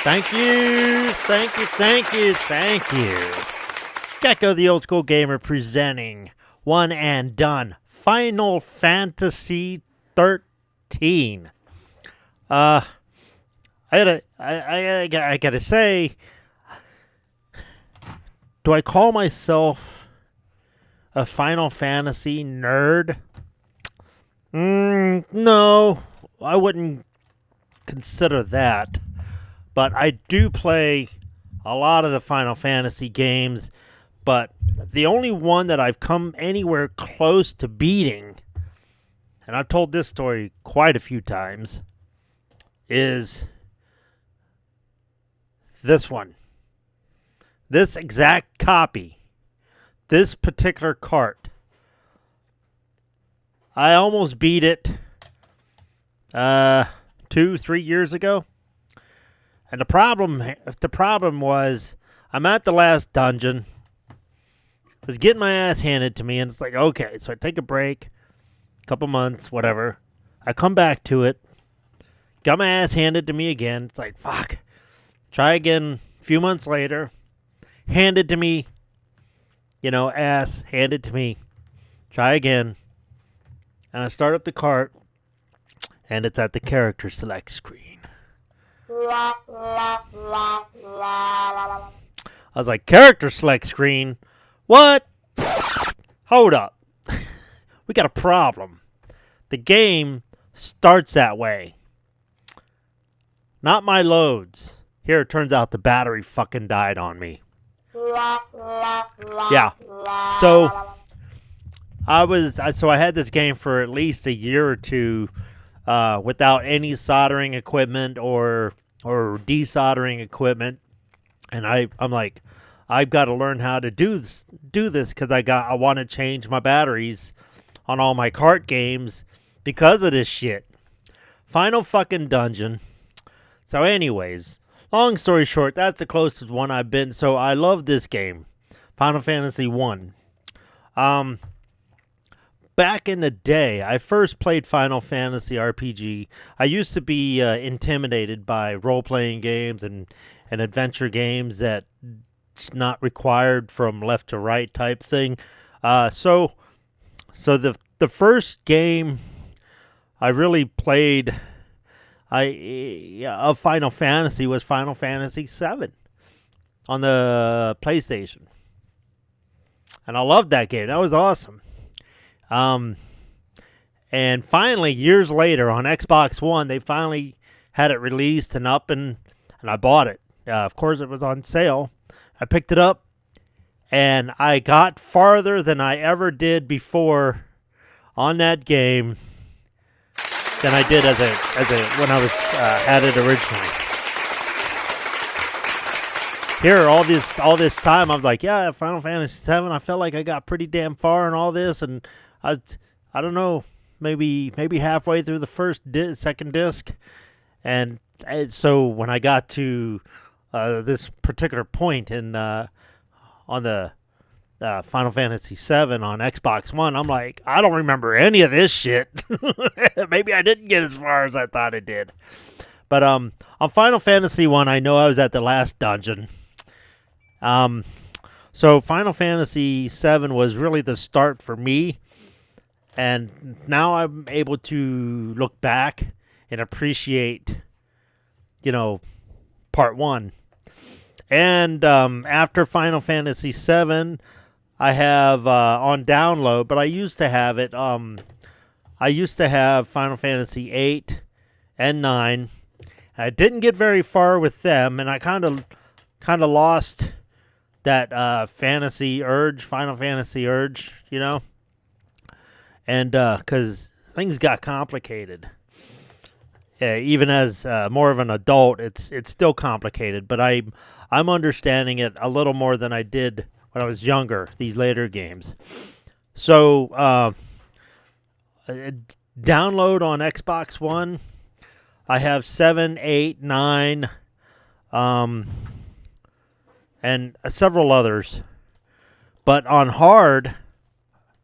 Thank you, thank you, thank you, thank you. Gecko the Old School Gamer presenting One and Done Final Fantasy 13. I gotta say, do I call myself a Final Fantasy nerd? No, I wouldn't consider that. But I do play a lot of the Final Fantasy games, but the only one that I've come anywhere close to beating, and I've told this story quite a few times, is this one. This exact copy. This particular cart. I almost beat it 2-3 years ago. And the problem was, I'm at the last dungeon. Was getting my ass handed to me, and it's like, okay, so I take a break, a couple months, whatever. I come back to it, got my ass handed to me again. It's like, fuck. Try again a few months later, handed to me, ass handed to me. Try again. And I start up the cart, and it's at the character select screen. I was like, character select screen? What? Hold up. We got a problem. The game starts that way. Not my loads. Here it turns out the battery fucking died on me. Yeah. So I had this game for at least a year or two without any soldering equipment or desoldering equipment, and I'm like, I've got to learn how to do this because I want to change my batteries on all my kart games because of this shit. Final fucking dungeon. So anyways, long story short, that's the closest one I've been. So I love this game, Final Fantasy 1. Back in the day, I first played Final Fantasy RPG. I used to be intimidated by role-playing games and adventure games that not required from left to right type thing. So the first game I really played of Final Fantasy was Final Fantasy VII on the PlayStation, and I loved that game. That was awesome. And finally, years later, on Xbox One, they finally had it released and up, and I bought it. Of course, it was on sale. I picked it up, and I got farther than I ever did before on that game than I did when I was had it originally. Here, all this time, I was like, yeah, Final Fantasy VII. I felt like I got pretty damn far and all this, and I don't know, maybe halfway through the second disc, and so when I got to this particular point on the Final Fantasy VII on Xbox One, I'm like, I don't remember any of this shit. Maybe I didn't get as far as I thought I did, but on Final Fantasy 1, I know I was at the last dungeon. So Final Fantasy VII was really the start for me. And now I'm able to look back and appreciate, part one. And after Final Fantasy VII, I have on download, but I used to have it. I used to have Final Fantasy VIII and IX. I didn't get very far with them, and I kind of lost that Final Fantasy urge, and because things got complicated. Even as more of an adult, it's still complicated, but I'm understanding it a little more than I did when I was younger, these later games. So download on Xbox One, I have 7, 8, 9, and several others. But on hard,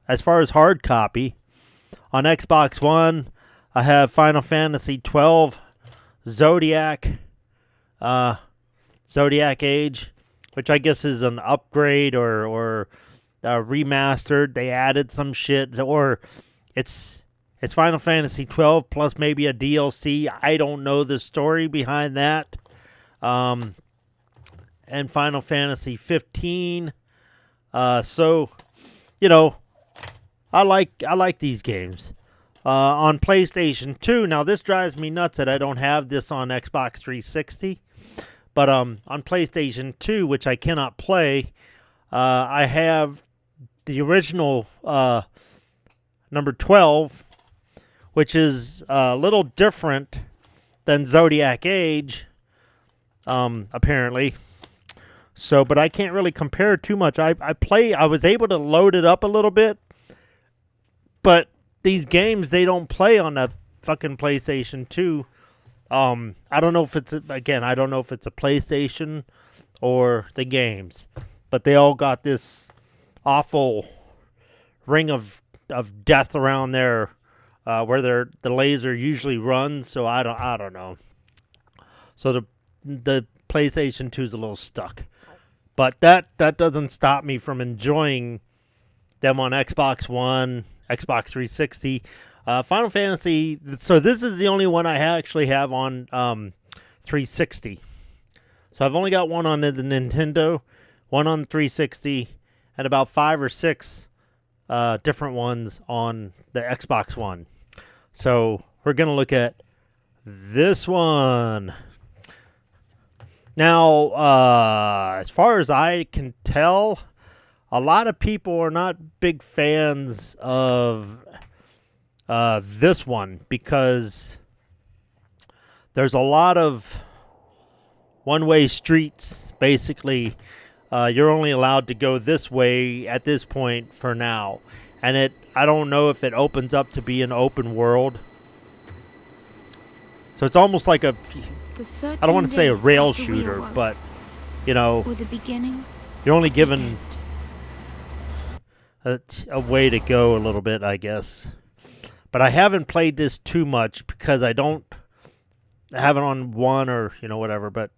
as far as hard copy, on Xbox One, I have Final Fantasy XII, Zodiac, Zodiac Age, which I guess is an upgrade or remastered. They added some shit, or it's Final Fantasy 12 plus maybe a DLC. I don't know the story behind that. And Final Fantasy 15. So, you know, I like these games. On PlayStation 2, now this drives me nuts that I don't have this on Xbox 360. But on PlayStation 2, which I cannot play, I have the original number 12, which is a little different than Zodiac Age, apparently. So, but I can't really compare too much. I was able to load it up a little bit, but these games, they don't play on the fucking PlayStation 2. I don't know if it's, I don't know if it's a PlayStation or the games, but they all got this awful ring of death around there, where the laser usually runs. So I don't know. So the PlayStation 2 is a little stuck, but that doesn't stop me from enjoying them on Xbox One, Xbox 360. Final Fantasy, so this is the only one I actually have on 360. So I've only got one on the Nintendo, one on 360, and about 5 or 6 different ones on the Xbox One. So we're going to look at this one. Now, as far as I can tell, a lot of people are not big fans of this one because there's a lot of one-way streets. Basically, you're only allowed to go this way at this point for now. And I don't know if it opens up to be an open world. So it's almost like I don't want to say a rail shooter, but, you know, with the beginning, you're only given a way to go a little bit, I guess. But I haven't played this too much because I don't have it on One or, you know, whatever, but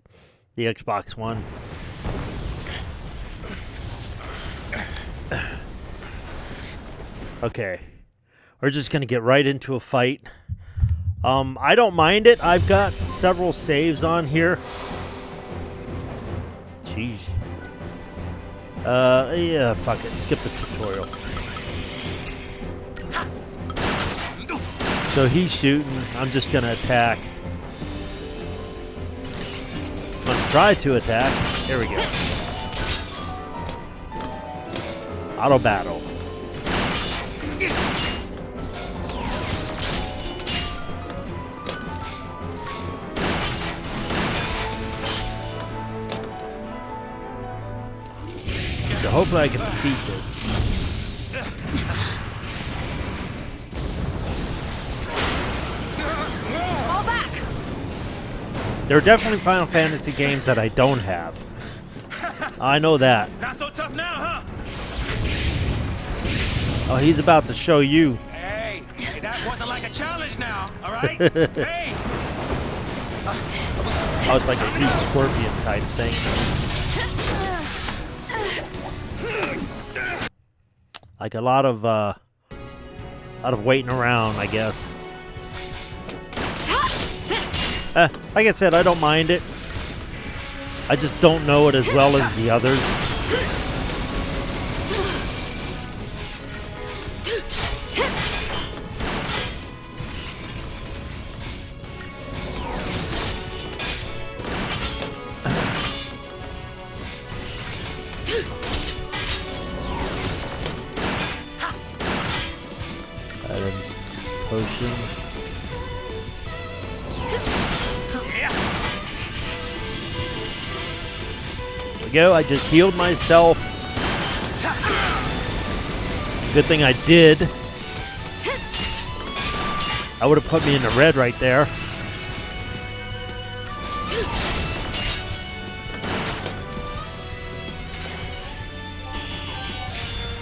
the Xbox One. Okay. We're just going to get right into a fight. I don't mind it. I've got several saves on here. Jeez. Yeah, fuck it. Skip the tutorial. So he's shooting. I'm just going to attack. I'm going to try to attack. Here we go. Auto battle. So hopefully I can defeat this. fall back. There are definitely Final Fantasy games that I don't have. I know that. Not so tough now, huh? Oh, he's about to show you. Hey, that wasn't like a challenge now, all right? Hey! Oh, it's like a huge scorpion type thing. Like a lot of waiting around, I guess. Like I said, I don't mind it. I just don't know it as well as the others. Items, potion. There we go. I just healed myself. Good thing I did. That would have put me in the red right there.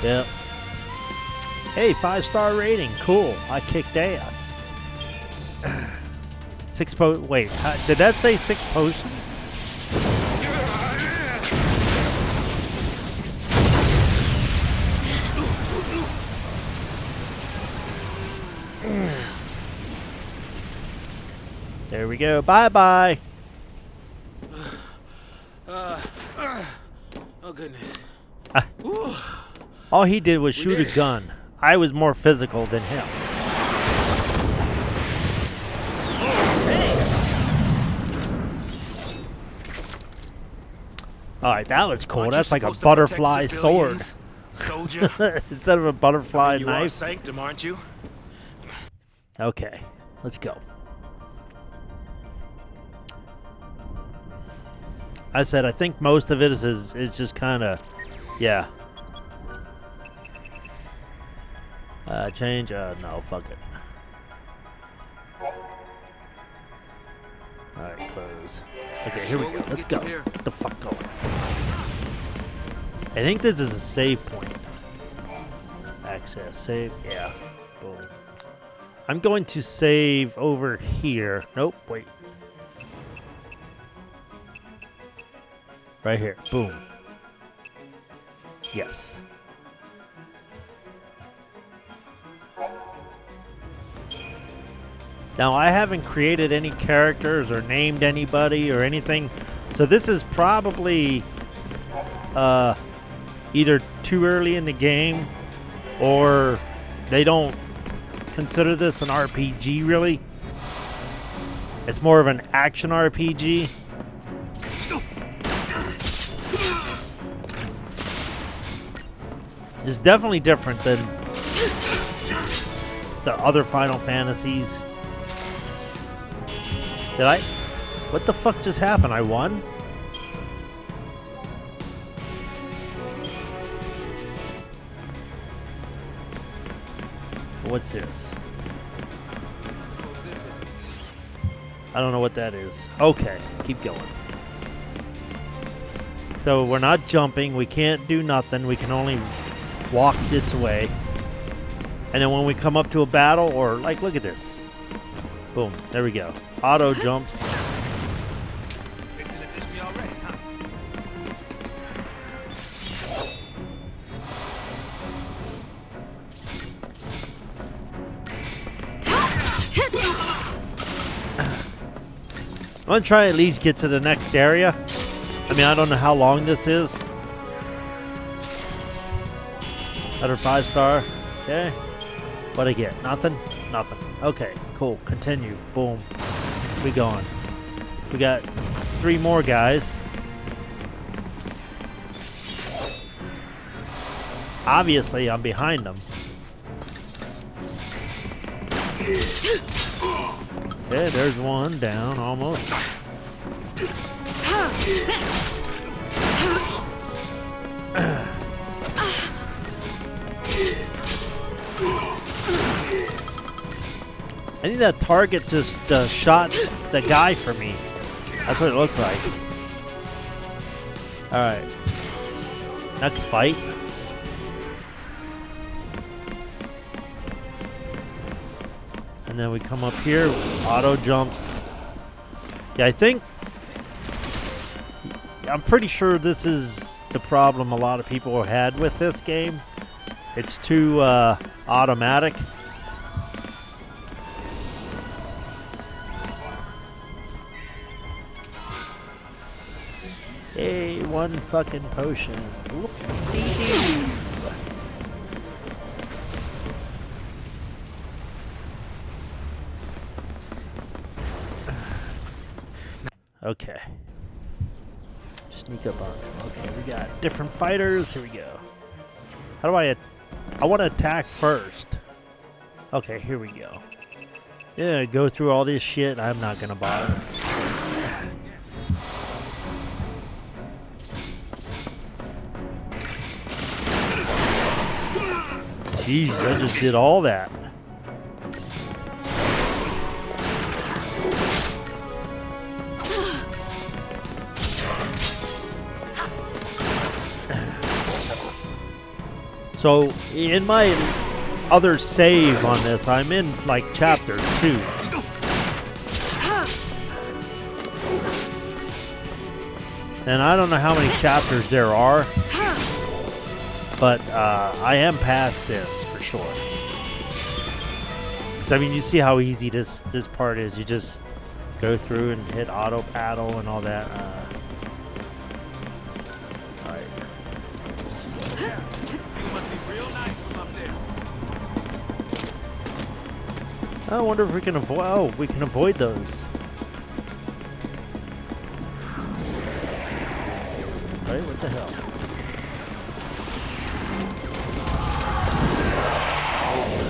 Yep. Hey, 5-star rating. Cool. I kicked ass. 6 wait, did that say 6 potions? There we go. Bye-bye. Oh goodness. All he did was shoot did a it. gun. I was more physical than him. Alright, that was cool. Aren't you That's like a supposed to protect butterfly sword. civilians, soldier. Instead of a butterfly You are knife. sanctum, aren't you? Okay, let's go. I said I think most of it is just kind of, yeah. Change? No, fuck it. Alright, close. Okay, here we go. Let's go. Get the fuck going. I think this is a save point. Access, save, yeah. Boom. I'm going to save over here. Nope, wait. Right here. Boom. Yes. Now, I haven't created any characters or named anybody or anything. So this is probably either too early in the game or they don't consider this an RPG, really. It's more of an action RPG. It's definitely different than the other Final Fantasies. Did I? What the fuck just happened? I won? What's this? I don't know what that is. Okay, keep going. So we're not jumping. We can't do nothing. We can only walk this way. And then when we come up to a battle, or like, look at this. Boom, there we go. Auto jumps. Fixing to fish me already, huh? I'm gonna try at least get to the next area. I mean, I don't know how long this is. Better 5-star. Okay. What'd I get? Nothing? Nothing. Okay, cool. Continue. Boom. We going. We got 3 more guys. Obviously, I'm behind them. Okay, there's one down almost. I think that target just shot the guy for me. That's what it looks like. Alright. Next fight. And then we come up here. Auto jumps. Yeah, I think... I'm pretty sure this is the problem a lot of people had with this game. It's too automatic. Hey, 1 fucking potion. Whoop-dee-doo. Okay. Sneak up on him. Okay, we got different fighters. Here we go. How do I want to attack first. Okay, here we go. Yeah, go through all this shit. I'm not gonna bother. Jeez, I just did all that. So, in my other save on this, I'm in, like, chapter 2. And I don't know how many chapters there are, but I am past this, for sure. 'Cause, I mean, you see how easy this part is. You just go through and hit auto paddle and all that. Alright. You must be real nice from up there. I wonder if we can avoid. Oh, we can avoid those. Right? What the hell?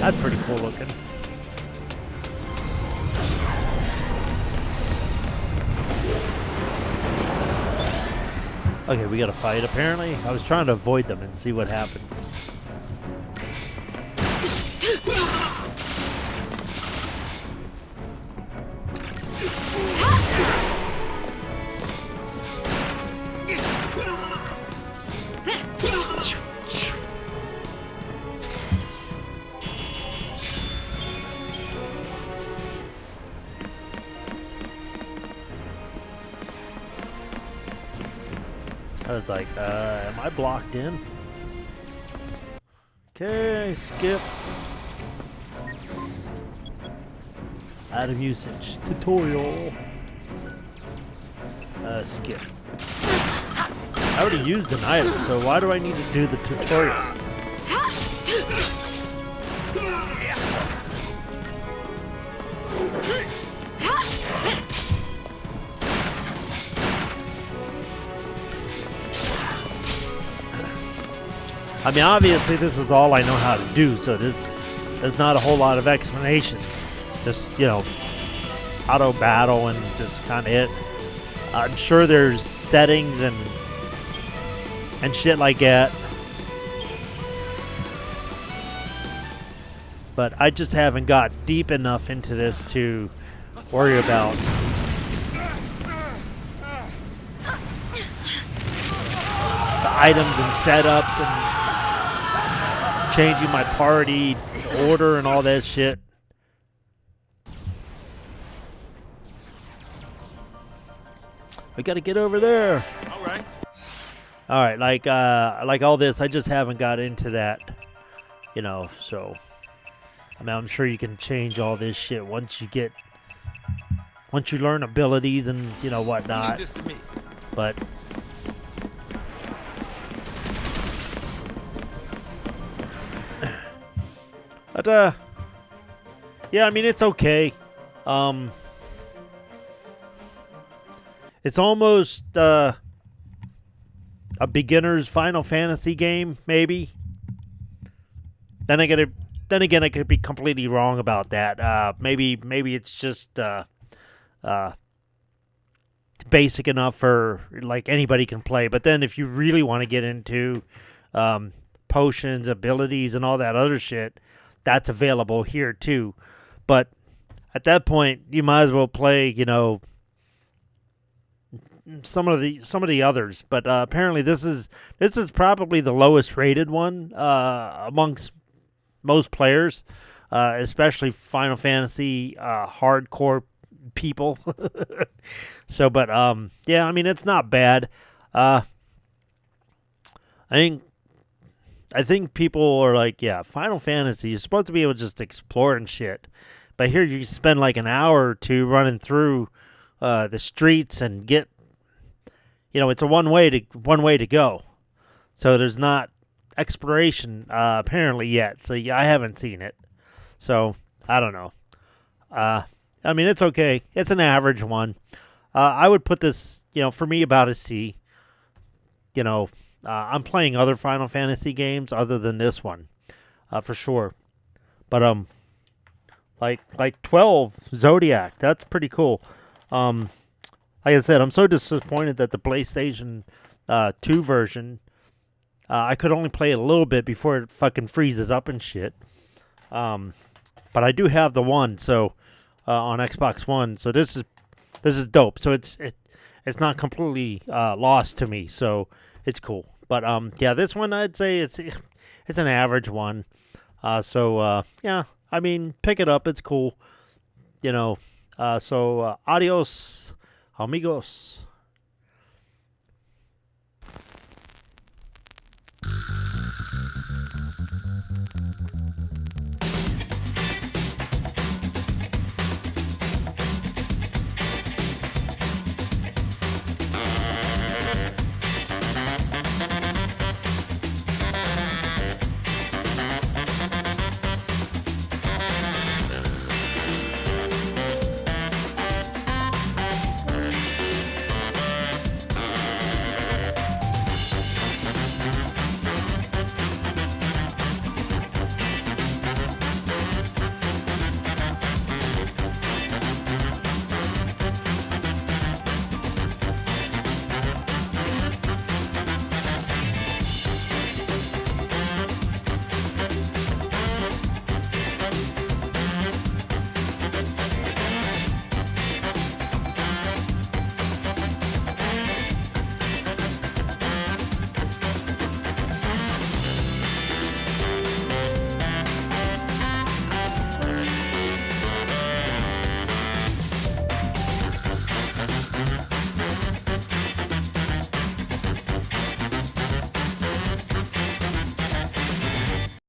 That's pretty cool looking. Okay, we gotta fight apparently. I was trying to avoid them and see what happens. I was like, am I blocked in? Okay, skip. Item usage. Tutorial. Skip. I already used an item, so why do I need to do the tutorial? I mean, obviously this is all I know how to do, so there's not a whole lot of explanation. Just, you know, auto battle and just kind of it. I'm sure there's settings and shit like that. But I just haven't got deep enough into this to worry about. The items and setups and changing my party order and all that shit. We gotta get over there. All right, like all this, I just haven't got into that, you know. So, I mean, I'm sure you can change all this shit once you learn abilities and you know whatnot. But yeah, I mean, it's okay. It's almost a beginner's Final Fantasy game, maybe. Then again, I could be completely wrong about that. Maybe it's just basic enough for like anybody can play. But then if you really want to get into potions, abilities, and all that other shit, that's available here too. But at that point, you might as well play, you know, some of the others. But apparently, this is probably the lowest rated one amongst most players, especially Final Fantasy hardcore people. So, but yeah, I mean, it's not bad. I think people are like, yeah, Final Fantasy, you're supposed to be able to just explore and shit. But here you spend like an hour or two running through the streets and get, you know, it's a one way to go. So there's not exploration apparently yet. So yeah, I haven't seen it. So I don't know. I mean, it's okay. It's an average one. I would put this, you know, for me about a C. You know, I'm playing other Final Fantasy games other than this one, for sure. But like 12 Zodiac, that's pretty cool. Like I said, I'm so disappointed that the PlayStation 2 version, I could only play it a little bit before it fucking freezes up and shit. But I do have the one, so on Xbox One, so this is dope. So it's not completely lost to me, so it's cool. But yeah, this one I'd say it's an average one. So yeah, I mean, pick it up. It's cool. You know. So adios, amigos.